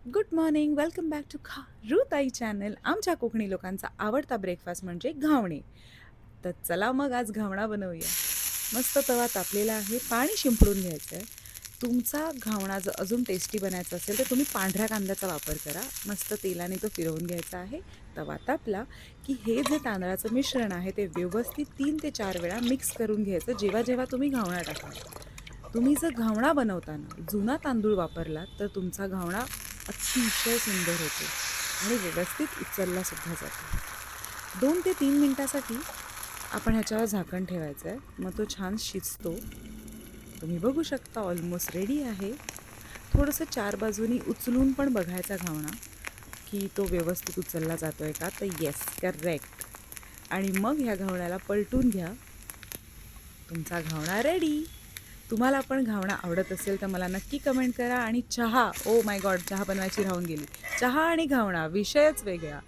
Good morning, welcome back to Kharutai channel. आमच्या कोकणी लोकांचा आवडता ब्रेकफास्ट म्हणजे घावणे. तर चला मग आज घावणा बनवूया. मस्त तवा तापलेला आहे, पाणी शिंपडून घ्यायचं आहे. तुमचा घावणा जर अजून टेस्टी बनायचा असेल तर तुम्ही पांढऱ्या कांद्याचा वापर करा. मस्त तेलाने तो फिरवून घ्यायचा आहे. तवा तापला की हे जे तांदळाचं मिश्रण आहे ते व्यवस्थित 3 ते 4 वेळा मिक्स करून घ्यायचं जेव्हा जेव्हा तुम्ही घावणा टाकाल. तुम्ही जर घावणा बनवताना जुना तांदूळ वापरलात तर तुमचा घावणा अतिशय सुंदर होतो आणि व्यवस्थित उचललासुद्धा जातो. 2 ते 3 मिनटासाठी आपण ह्याच्यावर झाकण ठेवायचं आहे. मग तो छान शिजतो. तुम्ही बघू शकता ऑलमोस्ट रेडी आहे. थोडंसं 4 बाजूनी उचलून पण बघायचा घावणा की तो व्यवस्थित उचलला जातो आहे का, तर येस, करेक्ट. आणि मग ह्या घावण्याला पलटून घ्या. तुमचा घावणा रेडी. तुम्हाला पण घावणा आवडत असेल तर मला नक्की कमेंट करा. आणि चहा, ओ माय गॉड, चहा बनवायची राहून गेली. चहा आणि घावणा विषयच वेगळा.